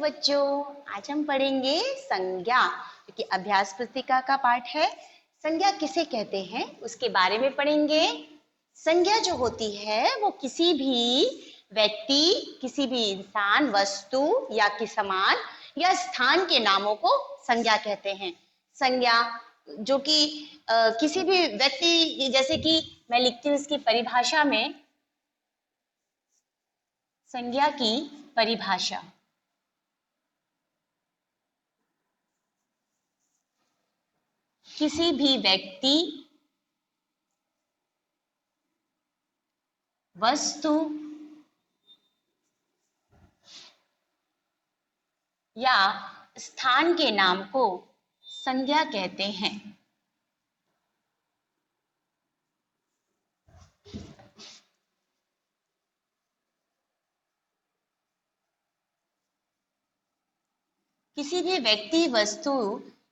बच्चों, आज हम पढ़ेंगे संज्ञा, क्योंकि अभ्यास पुस्तिका का पाठ है। संज्ञा किसे कहते हैं उसके बारे में पढ़ेंगे। संज्ञा जो होती है वो किसी भी व्यक्ति, किसी भी इंसान, वस्तु या कि सामान या स्थान के नामों को संज्ञा कहते हैं। संज्ञा जो कि किसी भी व्यक्ति, जैसे कि मैं लिखती हूँ इसकी परिभाषा में, संज्ञा की परिभाषा, किसी भी व्यक्ति, वस्तु या स्थान के नाम को संज्ञा कहते हैं। किसी भी व्यक्ति, वस्तु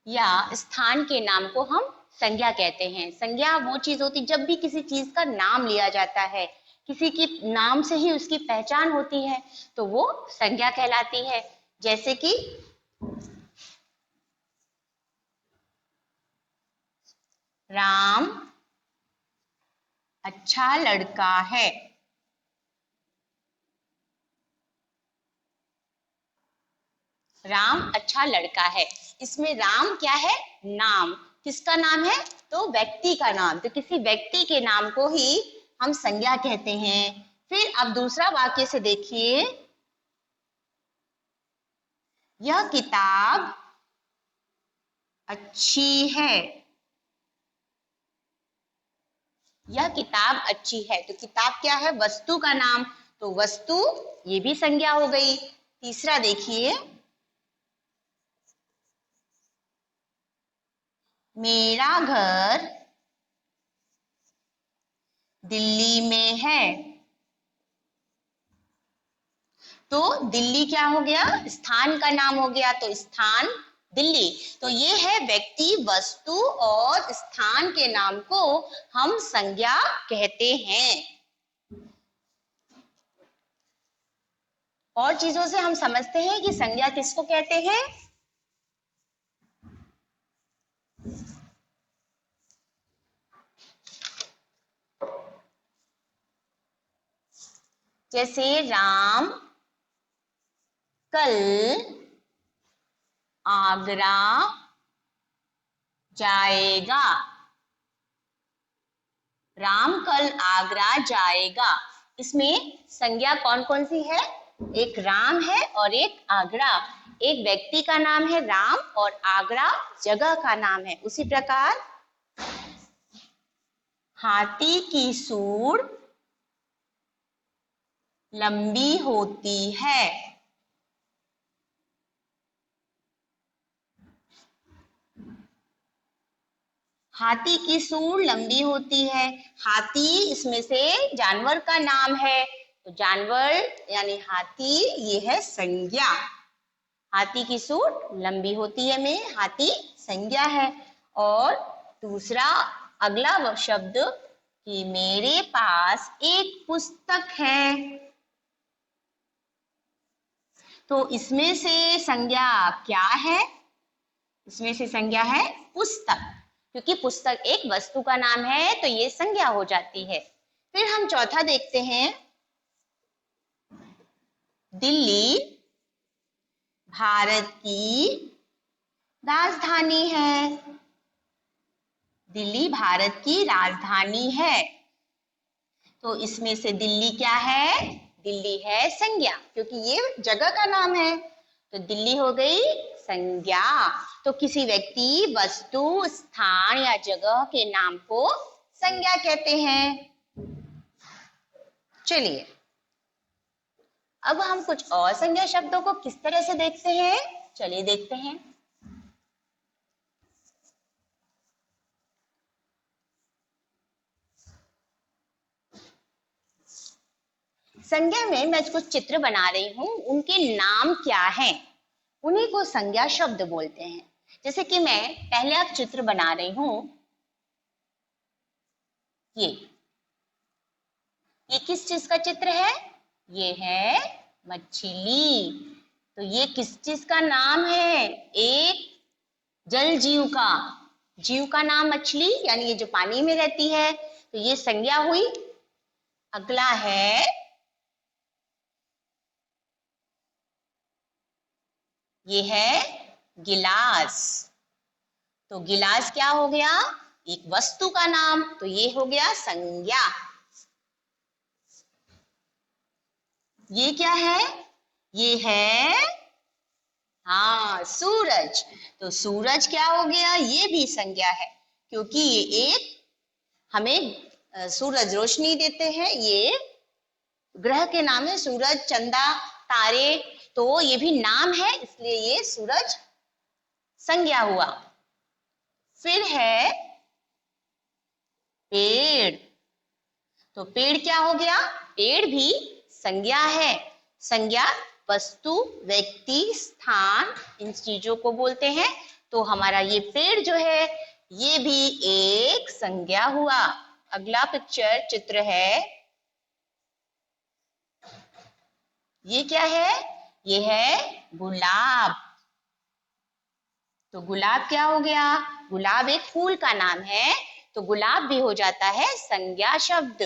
या स्थान के नाम को हम संज्ञा कहते हैं। संज्ञा वो चीज होती जब भी किसी चीज का नाम लिया जाता है, किसी के नाम से ही उसकी पहचान होती है, तो वो संज्ञा कहलाती है। जैसे कि राम अच्छा लड़का है। राम अच्छा लड़का है, इसमें राम क्या है? नाम। किसका नाम है? तो व्यक्ति का नाम। तो किसी व्यक्ति के नाम को ही हम संज्ञा कहते हैं। फिर अब दूसरा वाक्य से देखिए, यह किताब अच्छी है। यह किताब अच्छी है, तो किताब क्या है? वस्तु का नाम, तो वस्तु ये भी संज्ञा हो गई। तीसरा देखिए, मेरा घर दिल्ली में है। तो दिल्ली क्या हो गया? स्थान का नाम हो गया, तो स्थान दिल्ली। तो ये है व्यक्ति, वस्तु और स्थान के नाम को हम संज्ञा कहते हैं। और चीजों से हम समझते हैं कि संज्ञा किसको कहते हैं। जैसे राम कल आगरा जाएगा। राम कल आगरा जाएगा, इसमें संज्ञा कौन कौन सी है? एक राम है और एक आगरा। एक व्यक्ति का नाम है राम और आगरा जगह का नाम है। उसी प्रकार हाथी की सूंड लंबी होती है। हाथी की सूंड लंबी होती है। हाथी इसमें से जानवर का नाम है, तो जानवर यानी हाथी, ये है संज्ञा। हाथी की सूंड लंबी होती है में हाथी संज्ञा है। और दूसरा अगला शब्द कि मेरे पास एक पुस्तक है, तो इसमें से संज्ञा क्या है? इसमें से संज्ञा है पुस्तक, क्योंकि पुस्तक एक वस्तु का नाम है, तो ये संज्ञा हो जाती है। फिर हम चौथा देखते हैं, दिल्ली भारत की राजधानी है। दिल्ली भारत की राजधानी है, तो इसमें से दिल्ली क्या है? दिल्ली है संज्ञा, क्योंकि ये जगह का नाम है, तो दिल्ली हो गई संज्ञा। तो किसी व्यक्ति, वस्तु, स्थान या जगह के नाम को संज्ञा कहते हैं। चलिए अब हम कुछ और संज्ञा शब्दों को किस तरह से देखते हैं, चलिए देखते हैं। संज्ञा में मैं कुछ चित्र बना रही हूं, उनके नाम क्या हैं, उन्हीं को संज्ञा शब्द बोलते हैं। जैसे कि मैं पहले आप चित्र बना रही हूं, ये किस चीज का चित्र है? ये है मछली। तो ये किस चीज का नाम है? एक जल जीव का। जीव का नाम मछली, यानी ये जो पानी में रहती है, तो ये संज्ञा हुई। अगला है, ये है गिलास। तो गिलास क्या हो गया? एक वस्तु का नाम, तो ये हो गया संज्ञा। ये क्या है? ये है, हाँ, सूरज। तो सूरज क्या हो गया? ये भी संज्ञा है, क्योंकि ये एक हमें सूरज रोशनी देते हैं। ये ग्रह के नाम है, सूरज, चंदा, तारे, तो ये भी नाम है, इसलिए ये सूरज संज्ञा हुआ। फिर है पेड़। तो पेड़ क्या हो गया? पेड़ भी संज्ञा है। संज्ञा वस्तु, व्यक्ति, स्थान, इन चीजों को बोलते हैं। तो हमारा ये पेड़ जो है, ये भी एक संज्ञा हुआ। अगला चित्र है, ये क्या है? ये है गुलाब। तो गुलाब क्या हो गया? गुलाब एक फूल का नाम है, तो गुलाब भी हो जाता है संज्ञा शब्द।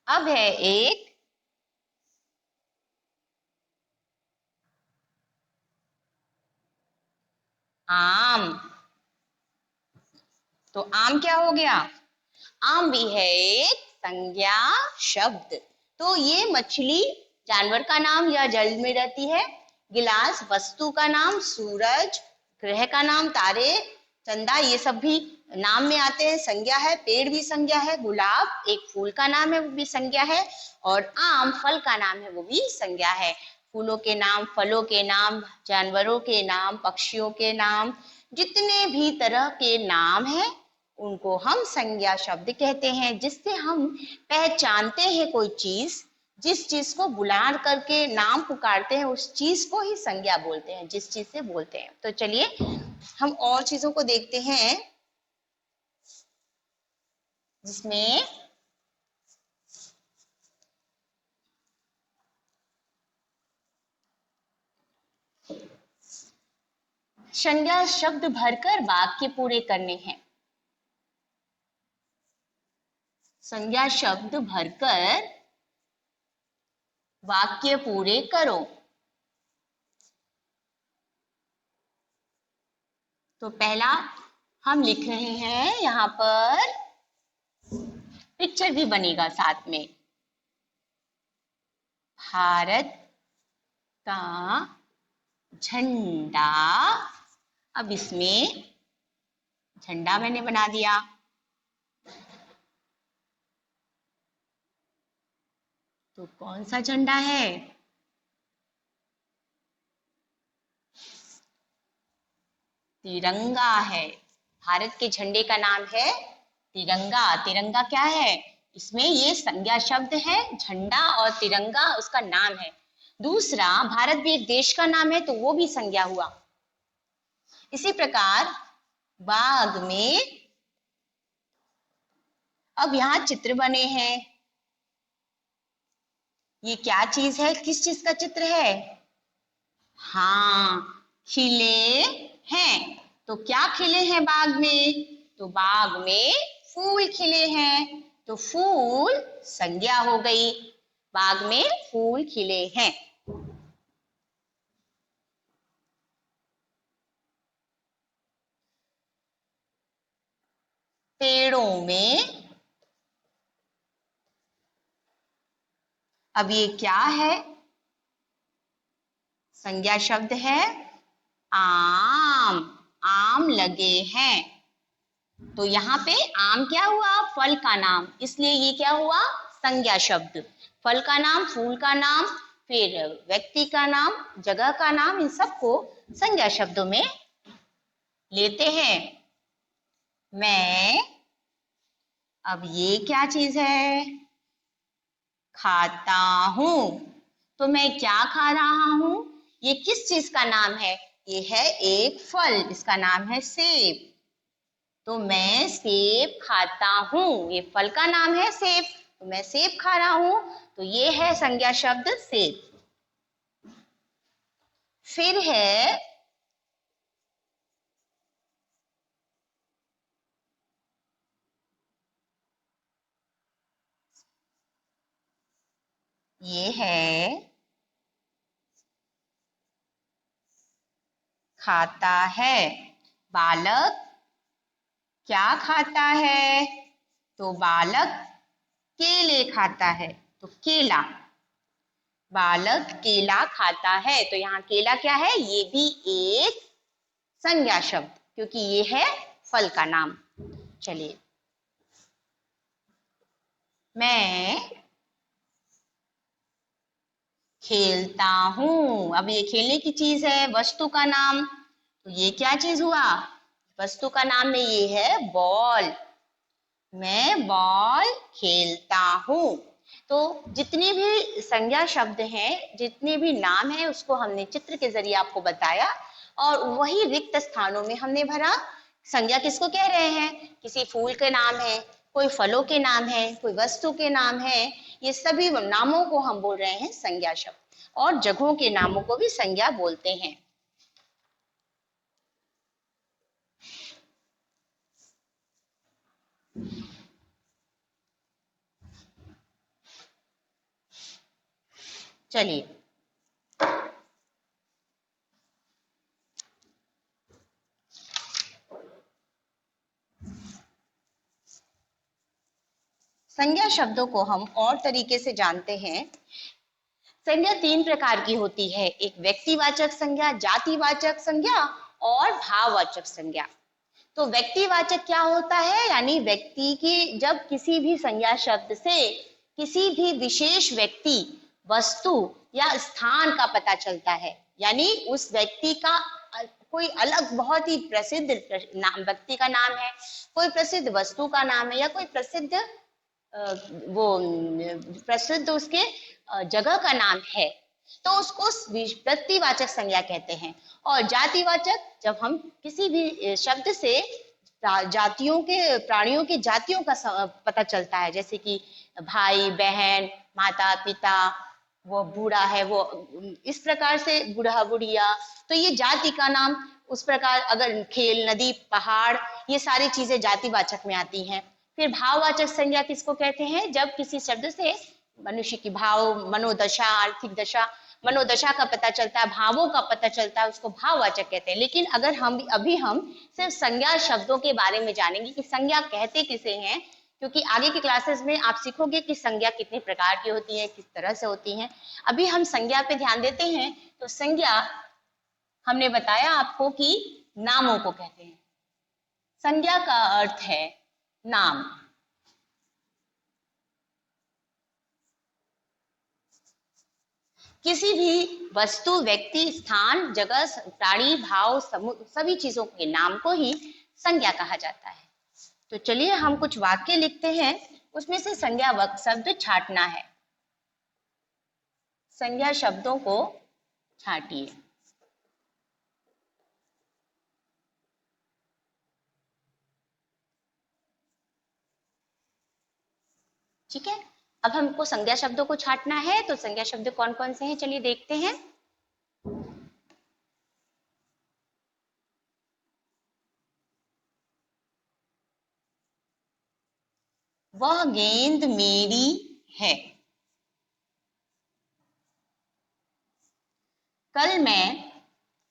अब है एक आम। तो आम क्या हो गया? आम भी है एक संज्ञा शब्द। तो ये मछली जानवर का नाम या जल में रहती है, गिलास वस्तु का नाम, सूरज ग्रह का नाम, तारे, चंदा, ये सब भी नाम में आते हैं, संज्ञा है। पेड़ भी संज्ञा है, गुलाब एक फूल का नाम है, वो भी संज्ञा है, और आम फल का नाम है, वो भी संज्ञा है। फूलों के नाम, फलों के नाम, जानवरों के नाम, पक्षियों के नाम, जितने भी तरह के नाम हैं, उनको हम संज्ञा शब्द कहते हैं, जिससे हम पहचानते हैं कोई चीज। जिस चीज को बुला करके नाम पुकारते हैं, उस चीज को ही संज्ञा बोलते हैं, जिस चीज से बोलते हैं। तो चलिए हम और चीजों को देखते हैं, जिसमें संज्ञा शब्द भरकर वाक्य पूरे करने हैं। संज्ञा शब्द भरकर वाक्य पूरे करो। तो पहला हम लिख रहे हैं, यहाँ पर पिक्चर भी बनेगा साथ में। भारत का झंडा। अब इसमें झंडा मैंने बना दिया। तो कौन सा झंडा है? तिरंगा है। भारत के झंडे का नाम है तिरंगा। तिरंगा क्या है? इसमें ये संज्ञा शब्द है, झंडा और तिरंगा उसका नाम है। दूसरा, भारत भी एक देश का नाम है, तो वो भी संज्ञा हुआ। इसी प्रकार बाग में, अब यहाँ चित्र बने हैं। ये क्या चीज है? किस चीज का चित्र है? हाँ, खिले हैं। तो क्या खिले हैं बाग में? तो बाग में फूल खिले हैं, तो फूल संज्ञा हो गई। बाग में फूल खिले हैं। पेड़ों में, अब ये क्या है? संज्ञा शब्द है आम। आम लगे हैं। तो यहाँ पे आम क्या हुआ? फल का नाम, इसलिए ये क्या हुआ? संज्ञा शब्द। फल का नाम, फूल का नाम, फिर व्यक्ति का नाम, जगह का नाम, इन सबको संज्ञा शब्दों में लेते हैं। मैं, अब ये क्या चीज है? खाता हूं। तो मैं क्या खा रहा हूं? ये किस चीज का नाम है? ये है एक फल, इसका नाम है सेब। तो मैं सेब खाता हूं, ये फल का नाम है सेब। तो मैं सेब खा रहा हूं, तो ये है संज्ञा शब्द सेब। फिर है ये है खाता है। बालक क्या खाता है? तो बालक केले खाता है, तो केला। बालक केला खाता है, तो यहाँ केला क्या है? ये भी एक संज्ञा शब्द, क्योंकि ये है फल का नाम। चलिए, मैं खेलता हूं। अब ये खेलने की चीज है, वस्तु का नाम, तो ये क्या चीज हुआ? वस्तु का नाम में ये है बॉल। मैं बॉल खेलता हूं। तो जितने भी संज्ञा शब्द हैं, जितने भी नाम हैं, उसको हमने चित्र के जरिए आपको बताया, और वही रिक्त स्थानों में हमने भरा। संज्ञा किसको कह रहे हैं? किसी फूल के नाम है, कोई फलों के नाम है, कोई वस्तु के नाम है, ये सभी नामों को हम बोल रहे हैं संज्ञा शब्द। और जगहों के नामों को भी संज्ञा बोलते हैं। चलिए, संज्ञा शब्दों को हम और तरीके से जानते हैं। संज्ञा तीन प्रकार की होती है, एक व्यक्तिवाचक संज्ञा, जातिवाचक संज्ञा और भाववाचक संज्ञा। तो व्यक्तिवाचक क्या होता है? यानी व्यक्ति की, जब किसी भी संज्ञा शब्द से किसी भी विशेष व्यक्ति, वस्तु या स्थान का पता चलता है, यानी उस व्यक्ति का कोई अलग बहुत ही प्रसिद्ध नाम, व्यक्ति का नाम है, कोई प्रसिद्ध वस्तु का नाम है, या कोई प्रसिद्ध वो प्रसिद्ध उसके जगह का नाम है, तो उसको व्यक्तिवाचक संज्ञा कहते हैं। और जातिवाचक, जब हम किसी भी शब्द से जातियों के, प्राणियों की जातियों का पता चलता है, जैसे कि भाई बहन, माता पिता, वो बूढ़ा है, वो इस प्रकार से बूढ़ा बुढ़िया, तो ये जाति का नाम। उस प्रकार अगर खेल, नदी, पहाड़, ये सारी चीजें जातिवाचक में आती हैं। फिर भाववाचक संज्ञा किसको कहते हैं? जब किसी शब्द से मनुष्य की भाव, मनोदशा, आर्थिक दशा, मनोदशा का पता चलता है, भावों का पता चलता है, उसको भाववाचक कहते हैं। लेकिन अगर हम सिर्फ संज्ञा शब्दों के बारे में जानेंगे कि संज्ञा कहते किसे हैं, क्योंकि आगे की क्लासेस में आप सीखोगे कि संज्ञा कितने प्रकार की होती है, किस तरह से होती है। अभी हम संज्ञा पे ध्यान देते हैं। तो संज्ञा हमने बताया आपको कि नामों को कहते हैं। संज्ञा का अर्थ है नाम। किसी भी वस्तु, व्यक्ति, स्थान, जगह, प्राणी, भाव, सभी चीजों के नाम को ही संज्ञा कहा जाता है। तो चलिए हम कुछ वाक्य लिखते हैं, उसमें से संज्ञा शब्द छांटना है। संज्ञा शब्दों को छांटिए। ठीक है, अब हमको संज्ञा शब्दों को छांटना है। तो संज्ञा शब्द कौन कौन से हैं, चलिए देखते हैं। वह गेंद मेरी है। कल मैं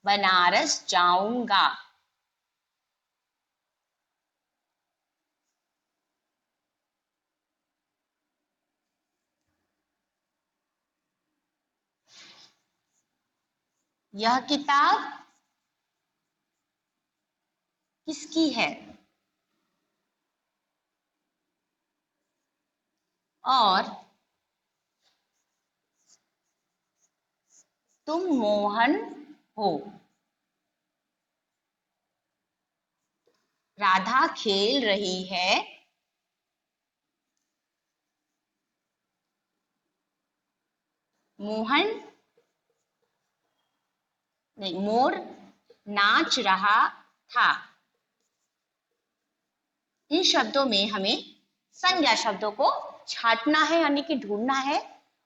बनारस जाऊंगा। यह किताब किसकी है? और तुम मोहन हो। राधा खेल रही है। मोहन नहीं, मोर नाच रहा था। इन शब्दों में हमें संज्ञा शब्दों को छाटना है यानी कि ढूंढना है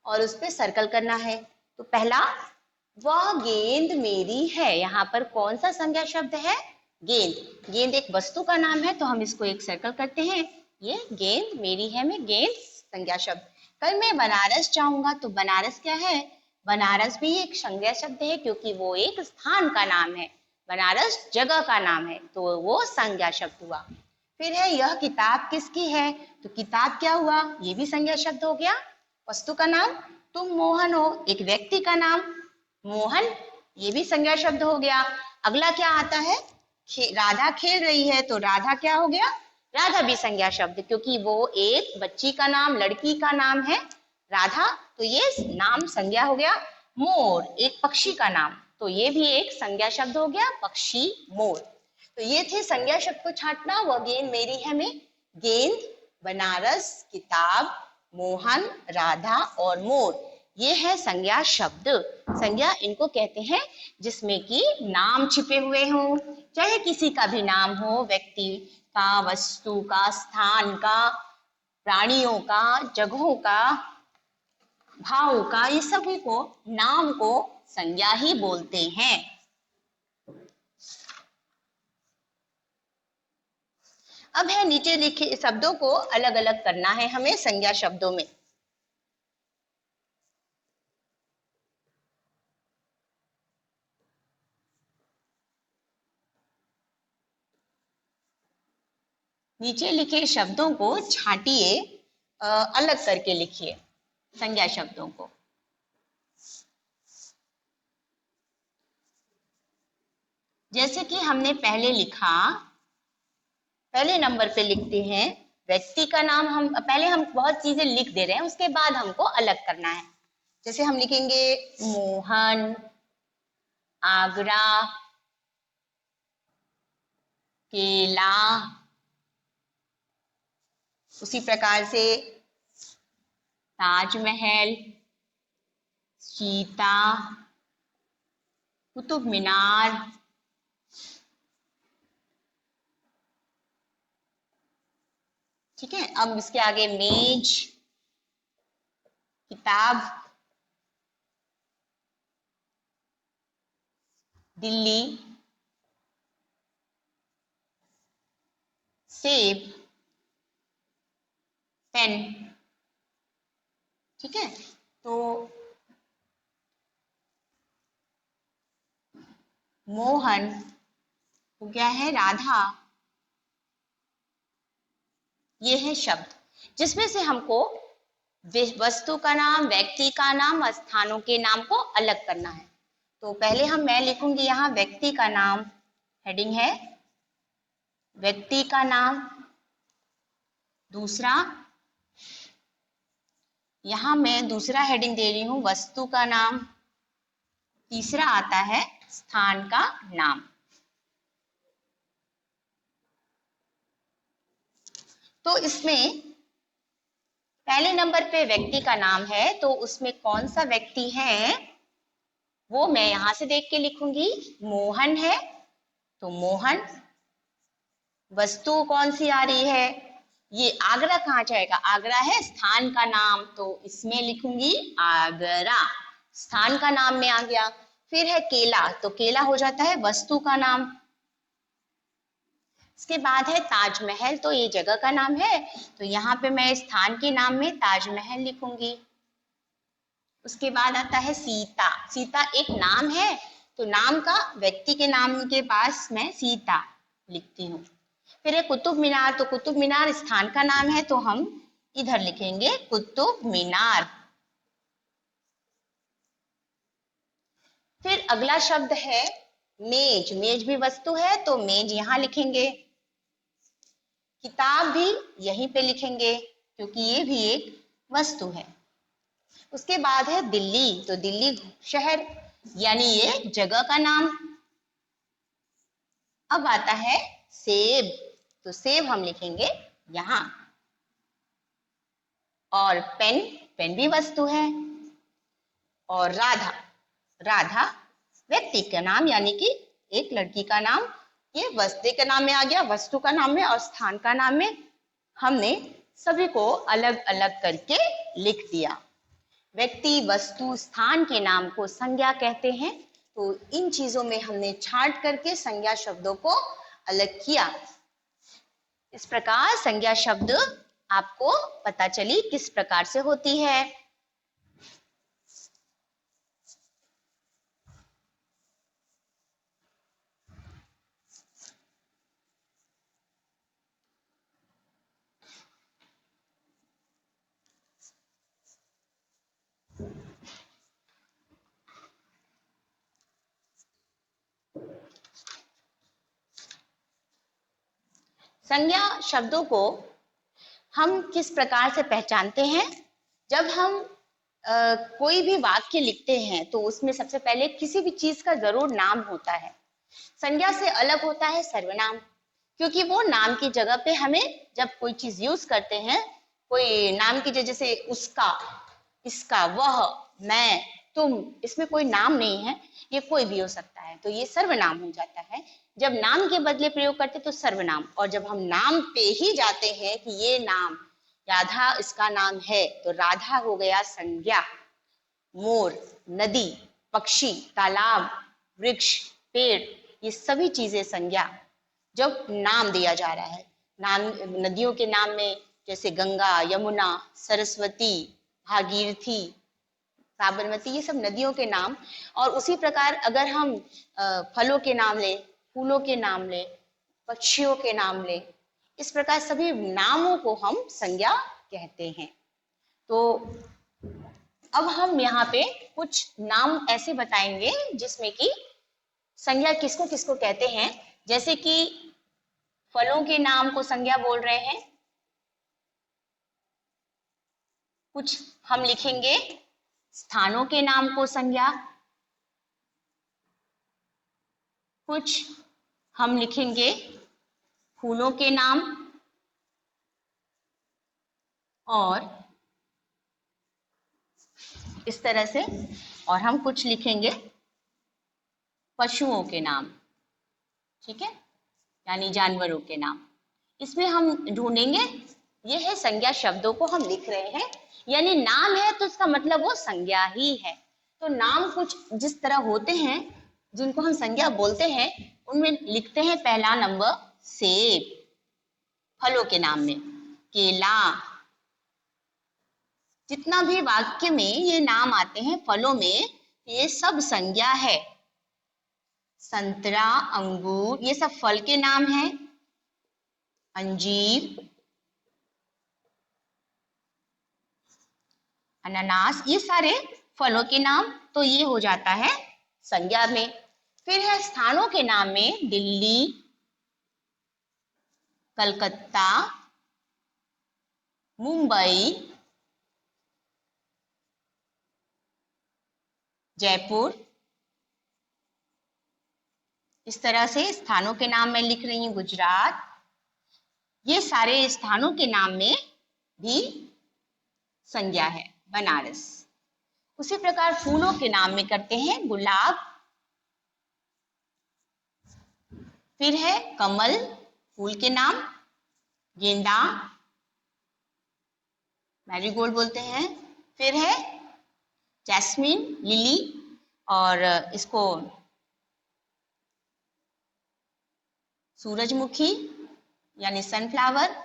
और उस पे सर्कल करना है। तो पहला, वह गेंद मेरी है। यहाँ पर कौन सा संज्ञा शब्द है? गेंद। गेंद एक वस्तु का नाम है तो हम इसको एक सर्कल करते हैं। ये गेंद मेरी है में गेंद संज्ञा शब्द। कल मैं बनारस जाऊंगा तो बनारस क्या है? बनारस भी एक संज्ञा शब्द है क्योंकि वो एक स्थान का नाम है। बनारस जगह का नाम है तो वो संज्ञा शब्द हुआ। फिर है यह किताब किसकी है? तो किताब क्या हुआ? ये भी संज्ञा शब्द हो गया, वस्तु का नाम। तुम मोहन हो, एक व्यक्ति का नाम मोहन, ये भी संज्ञा शब्द हो गया। अगला क्या आता है? राधा खेल रही है तो राधा क्या हो गया? राधा भी संज्ञा शब्द क्योंकि वो एक बच्ची का नाम, लड़की का नाम है राधा, तो ये नाम संज्ञा हो गया। मोर एक पक्षी का नाम, तो ये भी एक संज्ञा शब्द हो गया, पक्षी मोर। तो ये थे संज्ञा शब्द को छांटना। वह गेंद मेरी है में गेंद, बनारस, किताब, मोहन, राधा और मोर, ये है संज्ञा शब्द। संज्ञा इनको कहते हैं जिसमें कि नाम छिपे हुए हों, चाहे किसी का भी नाम हो, व्यक्ति का, वस्तु का, स्थान का, प्राणियों का, जगहों का, भावों का, ये सभी को, नाम को संज्ञा ही बोलते हैं। अब है नीचे लिखे शब्दों को अलग अलग करना है हमें संज्ञा शब्दों में। नीचे लिखे शब्दों को छांटिए, अलग करके लिखिए संज्ञा शब्दों को। जैसे कि हमने पहले लिखा, पहले नंबर पे लिखते हैं व्यक्ति का नाम। हम बहुत चीजें लिख दे रहे हैं, उसके बाद हमको अलग करना है। जैसे हम लिखेंगे मोहन, आगरा, केला, उसी प्रकार से ताजमहल, सीता, कुतुब मीनार, ठीक है। अब इसके आगे मेज, किताब, दिल्ली, सेब, पेन, ठीक है। तो मोहन हो गया है राधा, ये है शब्द जिसमें से हमको वस्तु का नाम, व्यक्ति का नाम और स्थानों के नाम को अलग करना है। तो पहले मैं लिखूंगी यहाँ व्यक्ति का नाम, हेडिंग है व्यक्ति का नाम। दूसरा, यहाँ मैं दूसरा हेडिंग दे रही हूँ वस्तु का नाम। तीसरा आता है स्थान का नाम। तो इसमें पहले नंबर पे व्यक्ति का नाम है तो उसमें कौन सा व्यक्ति है वो मैं यहां से देख के लिखूंगी। मोहन है तो मोहन। वस्तु कौन सी आ रही है? ये आगरा कहाँ जाएगा? आगरा है स्थान का नाम, तो इसमें लिखूंगी आगरा, स्थान का नाम में आ गया। फिर है केला, तो केला हो जाता है वस्तु का नाम। इसके बाद है ताजमहल, तो ये जगह का नाम है, तो यहाँ पे मैं स्थान के नाम में ताजमहल लिखूंगी। उसके बाद आता है सीता। सीता एक नाम है तो नाम का व्यक्ति के नाम के पास मैं सीता लिखती हूँ। फिर है कुतुब मीनार, तो कुतुब मीनार स्थान का नाम है तो हम इधर लिखेंगे कुतुब मीनार। फिर अगला शब्द है मेज। मेज भी वस्तु है तो मेज यहाँ लिखेंगे। किताब भी यहीं पे लिखेंगे क्योंकि ये भी एक वस्तु है। उसके बाद है दिल्ली, तो दिल्ली शहर यानी ये जगह का नाम। अब आता है सेब, तो सेब हम लिखेंगे यहाँ। और पेन, पेन भी वस्तु है। और राधा, राधा व्यक्ति का नाम यानी कि एक लड़की का नाम। ये वस्तु के नाम में आ गया, वस्तु का नाम में, और स्थान का नाम में हमने सभी को अलग अलग करके लिख दिया। व्यक्ति, वस्तु, स्थान के नाम को संज्ञा कहते हैं। तो इन चीजों में हमने छांट करके संज्ञा शब्दों को अलग किया। इस प्रकार संज्ञा शब्द आपको पता चली किस प्रकार से होती है। संज्ञा शब्दों को हम किस प्रकार से पहचानते हैं? जब हम कोई भी वाक्य लिखते हैं तो उसमें सबसे पहले किसी भी चीज का जरूर नाम होता है। संज्ञा से अलग होता है सर्वनाम, क्योंकि वो नाम की जगह पे हमें जब कोई चीज यूज करते हैं, कोई नाम की जगह जैसे उसका, इसका, वह, मैं, तुम, इसमें कोई नाम नहीं है, ये कोई भी हो सकता है, तो ये सर्वनाम हो जाता है। जब नाम के बदले प्रयोग करते तो सर्वनाम, और जब हम नाम पे ही जाते हैं कि ये नाम राधा इसका नाम है, तो राधा हो गया संज्ञा। मोर, नदी, पक्षी, तालाब, वृक्ष, पेड़, ये सभी चीजें संज्ञा जब नाम दिया जा रहा है। नाम नदियों के नाम में जैसे गंगा, यमुना, सरस्वती, भागीरथी, साबरमती, ये सब नदियों के नाम। और उसी प्रकार अगर हम फलों के नाम ले, फूलों के नाम ले, पक्षियों के नाम ले, इस प्रकार सभी नामों को हम संज्ञा कहते हैं। तो अब हम यहाँ पे कुछ नाम ऐसे बताएंगे जिसमें कि संज्ञा किसको किसको कहते हैं। जैसे कि फलों के नाम को संज्ञा बोल रहे हैं, कुछ हम लिखेंगे स्थानों के नाम को संज्ञा, कुछ हम लिखेंगे फूलों के नाम, और इस तरह से, और हम कुछ लिखेंगे पशुओं के नाम, ठीक है, यानी जानवरों के नाम। इसमें हम ढूंढेंगे, ये है संज्ञा शब्दों को हम लिख रहे हैं, यानी नाम है तो इसका मतलब वो संज्ञा ही है। तो नाम कुछ जिस तरह होते हैं जिनको हम संज्ञा बोलते हैं, उनमें लिखते हैं पहला नंबर सेब, फलों के नाम में केला। जितना भी वाक्य में ये नाम आते हैं फलों में, ये सब संज्ञा है। संतरा, अंगूर, ये सब फल के नाम हैं। अंजीर, अनानास, ये सारे फलों के नाम, तो ये हो जाता है संज्ञा में। फिर है स्थानों के नाम में दिल्ली, कलकत्ता, मुंबई, जयपुर। इस तरह से स्थानों के नाम में लिख रही हूँ, गुजरात। ये सारे स्थानों के नाम में भी संज्ञा है, बनारस। उसी प्रकार फूलों के नाम में करते हैं गुलाब, फिर है कमल, फूल के नाम, गेंदा, मैरीगोल्ड बोलते हैं, फिर है जैस्मिन, लिली, और इसको सूरजमुखी यानी सनफ्लावर।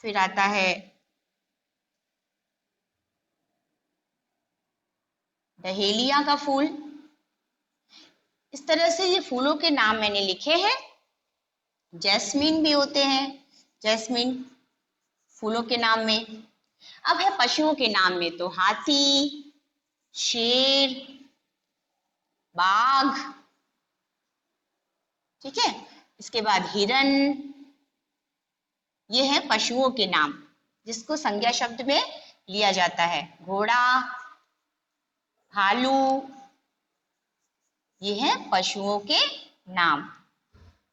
फिर आता है डहेलिया का फूल। इस तरह से ये फूलों के नाम मैंने लिखे हैं। जैस्मिन भी होते हैं, जैस्मिन फूलों के नाम में। अब है पशुओं के नाम में, तो हाथी, शेर, बाघ, ठीक है, इसके बाद हिरन। ये है पशुओं के नाम जिसको संज्ञा शब्द में लिया जाता है। घोड़ा, भालू, ये है पशुओं के नाम।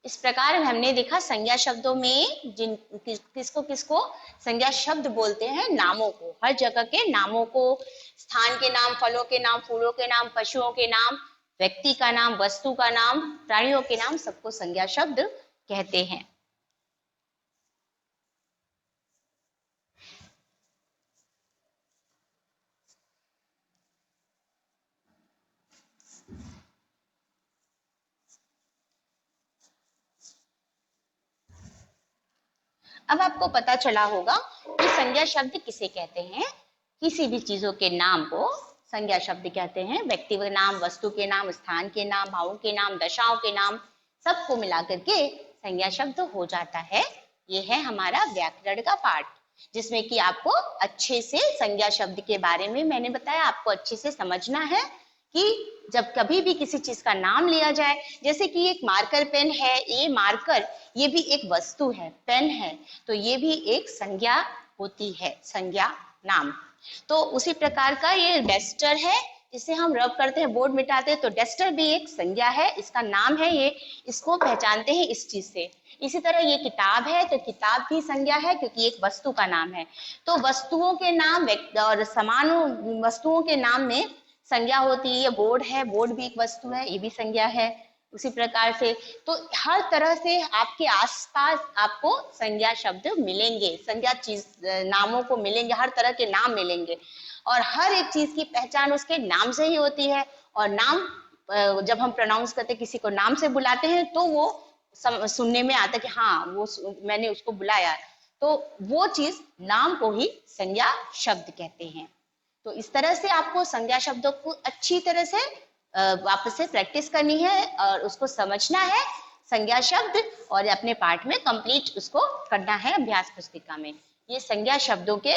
इस प्रकार हमने देखा संज्ञा शब्दों में किसको किसको संज्ञा शब्द बोलते हैं, नामों को, हर जगह के नामों को, स्थान के नाम, फलों के नाम, फूलों के नाम, पशुओं के नाम, व्यक्ति का नाम, वस्तु का नाम, प्राणियों के नाम, सबको संज्ञा शब्द कहते हैं। अब आपको पता चला होगा कि संज्ञा शब्द किसे कहते हैं। किसी भी चीजों के नाम को संज्ञा शब्द कहते हैं। व्यक्ति के नाम, वस्तु के नाम, स्थान के नाम, भावों के नाम, दशाओं के नाम, सबको मिला करके संज्ञा शब्द हो जाता है। ये है हमारा व्याकरण का पाठ, जिसमें कि आपको अच्छे से संज्ञा शब्द के बारे में मैंने बताया। आपको अच्छे से समझना है कि जब कभी भी किसी चीज का नाम लिया जाए, जैसे कि एक मार्कर पेन है, ये मार्कर ये भी एक वस्तु है, पेन है, तो ये भी एक संज्ञा होती है, संज्ञा नाम। तो उसी प्रकार का ये डस्टर है, जिसे हम रब करते हैं, बोर्ड मिटाते हैं, तो डस्टर भी एक संज्ञा है, इसका नाम है ये, इसको पहचानते हैं इस चीज से। इसी तरह ये किताब है, तो किताब भी संज्ञा है क्योंकि एक वस्तु का नाम है। तो वस्तुओं के नाम और समान वस्तुओं के नाम में संज्ञा होती है। ये बोर्ड है, बोर्ड भी एक वस्तु है, ये भी संज्ञा है। उसी प्रकार से तो हर तरह से आपके आसपास आपको संज्ञा शब्द मिलेंगे, संज्ञा चीज नामों को मिलेंगे, हर तरह के नाम मिलेंगे और हर एक चीज की पहचान उसके नाम से ही होती है। और नाम जब हम प्रोनाउंस करते, किसी को नाम से बुलाते हैं, तो वो सुनने में आता है कि हाँ वो मैंने उसको बुलाया, तो वो चीज नाम को ही संज्ञा शब्द कहते हैं। तो इस तरह से आपको संज्ञा शब्दों को अच्छी तरह से वापस से प्रैक्टिस करनी है और उसको समझना है संज्ञा शब्द, और अपने पाठ में कंप्लीट उसको करना है अभ्यास पुस्तिका में। ये संज्ञा शब्दों के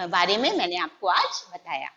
बारे में मैंने आपको आज बताया।